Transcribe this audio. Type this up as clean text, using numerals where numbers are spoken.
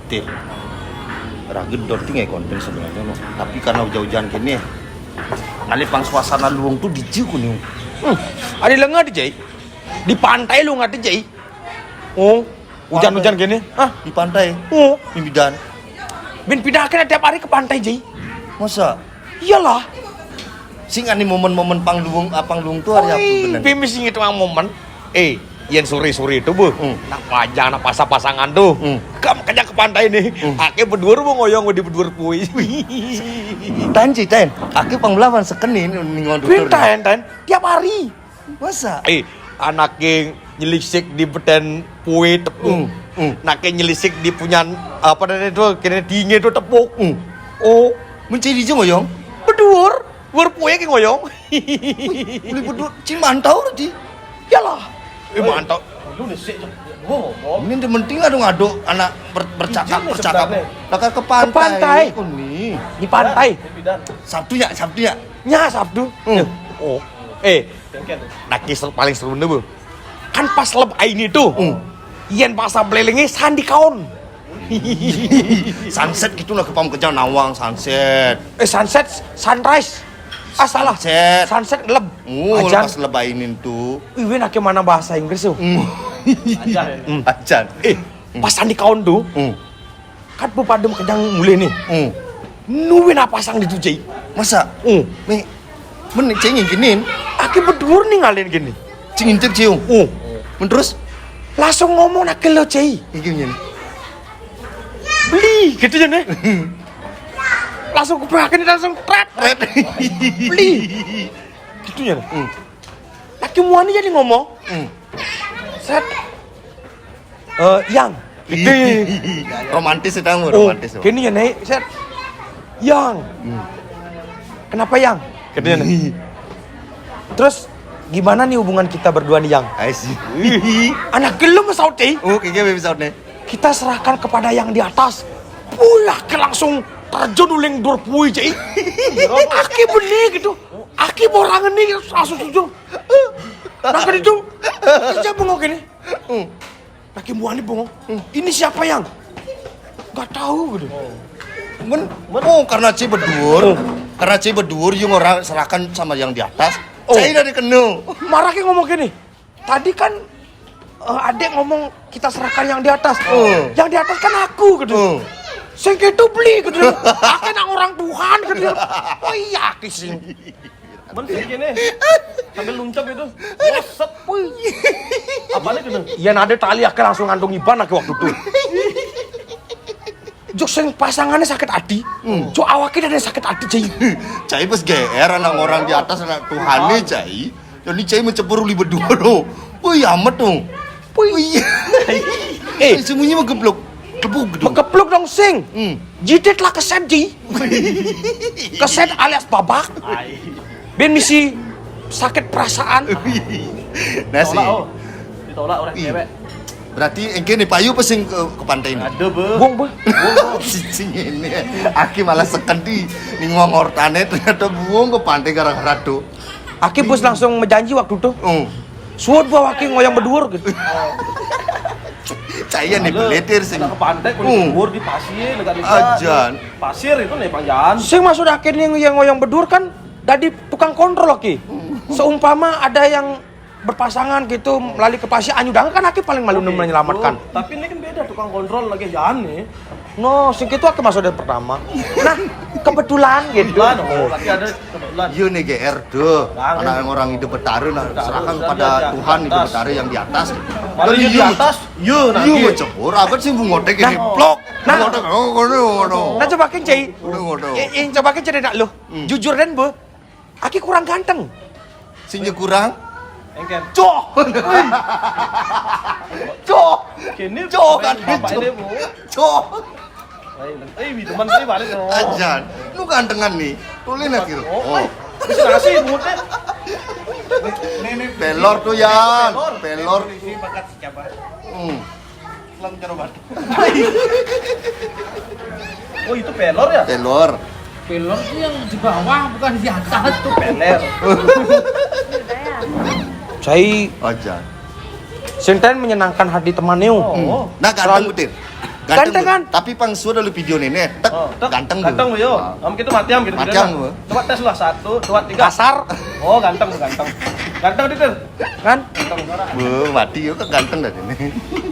Betul. Ragil dorting ya konten sebenarnya no. Tapi karena hujan-hujan gini, kali pang suasana luang tuh diju kuning. Ada lengah di Jai. Di pantai lu nggak di Jai. Oh, hujan-hujan gini. Ah, Di pantai. oh, Di bidan. bin pindahkan tiap hari ke pantai Jai. Masa? Iyalah. Sing ani momen-momen pang luang tuh hari apa bener? Pimis itu ang momen. Yang sore-sore itu bu, nak pajang, nak pasang-pasangan tuh, kamu kejak ke pantai nih, ake berdua mau ngoyong di berdua pui. Tan citain, aku pang belawan sekenin ningon tutur. Pintain, tiap hari. Masa? Anaknya nyelisik di beten pui tepung, anaknya nyelisik di punya apa namanya itu, kena dingin itu tepung. Oh, Mencari je ngoyong? berdua pui yang ngoyong. Beli berdua, cing mantau tadi. Yalah, mantap. Ini yang penting lah dong aduk anak bercakap. Lakar ke pantai. Ke pantai. Nih. Di pantai. Sabtu ya. Nya Sabtu. Oh. Naki paling seru nih bu. Kan pas lebay ini tuh. Ian pasar belelengnya sandi kaon. Sunset gitu lah ke pam kerja nawang sunset. Sunset, sunrise. Salah. Sunset leb. Lepas lebainin tuh. Wih, naki mana bahasa Inggris tuh? Ajan. Pas sandi kaon tuh. Kan pepadam kedang mulai nih. Nuwin apa pasang di tuh Jai. Masa? Nih, men cing giniin. Aki berdua nih ngalain gini. Cing intip cium. Men terus Langsung ngomong nak lo Jai. gini. Beli gitu ya nih. Langsung kebrakan langsung tret. Beli. Gitu ya. Laki muani jadi ngomong. Set. Yang. Gitu. Romantis sedang romantis. Gini ya nih, set. Yang. Kenapa yang? Gitu ya nih. Terus gimana nih hubungan kita berdua nih yang? I see. Anak gelem saut Jai. Kayaknya episode nih. Kita serahkan kepada yang di atas. Pulah ke langsung terjun uling dur pui Jai. Aki benih gitu. Aki borangan nih langsung terjun. Nah kan itu kerja bengok ini. Aki muani bengok. Ini siapa yang? Gak tahu gitu. Karena Ci berdur. Karena Ci berdur yung orang serahkan sama yang di atas. Cai dari kenu. Marah ki ngomong gini. Tadi kan adek ngomong kita serahkan yang di atas. Yang di atas kan aku gitu. Sing itu beli gitu. Aku nang orang Tuhan gitu. Oh iya aki sing. Men sih gini. Sambil luncap itu. Set. Apanya gitu? Iya ada tali aki langsung ngandung iban aki waktu itu. Jok sing pasangannya sakit hati. Jok awaknya ada sakit hati Jai. Cai pas GR anak orang di atas anak Tuhan nih Cai. Jadi Cai mencebur li berdua loh. Wih amat dong. Wih. Semuanya menggeblok. Kepuk gitu. Kepluk dong sing. Jidet lah keset Ji. Keset alias babak. Ben misi sakit perasaan. Nasi. Ditolak orang cewek. Berarti engke nih payu pesing ke pantai ini. Ada be. Bung. Cicing ini. Aki malah seken di ngongortane ternyata buang ke pantai gara-gara tuh. Aki bos langsung menjanji waktu itu. Suat bawa aki ngoyang berdua gitu. Caya nih beletir sing. Ke pantai kulit di pasir lega Ajan. Pasir itu nih panjang. Sing maksud aki yang ngoyang berdua kan dari tukang kontrol aki. Seumpama ada yang berpasangan gitu melalui ke pasir anyudang kan aki paling malu menyelamatkan. Tapi ini kan beda tukang kontrol lagi jalan nih. No, sing itu aki masuk dari pertama. Nah, kebetulan gitu. Lagi ada kebetulan. Yo nih GR tuh. Anak orang hidup bertaruh nah serahkan kepada Tuhan hidup bertaruh yang di atas. Kalau di atas, yo nanti. Yo mencebur apa sih bungotek ini blok. Ngotek ngono. Nah coba Cai. Ngono. Yang coba cerita lu. Jujur dan bu, aki kurang ganteng. Sing kurang Engken. Cok Kini kan cok teman saya balik dong. ajan lu gantengan nih tulin lagi Bisa ngasih mulutnya. pelor tuh yang pelor Oh itu pelor ya? pelor Pelor tuh yang di bawah bukan di atas tuh. Peler. Cai ajan Sinten menyenangkan hati temannya. nah ganteng betul Ganteng kan? Tapi pang sudah lu video nenek, tak ganteng tuh. Ganteng yo. Am gitu matiam gitu. Matiam lu. Coba tes lah 1, 2, 3. Kasar Oh, ganteng. Ganteng Ditir. kan? Ganteng. Mati yo kan ganteng dah ini.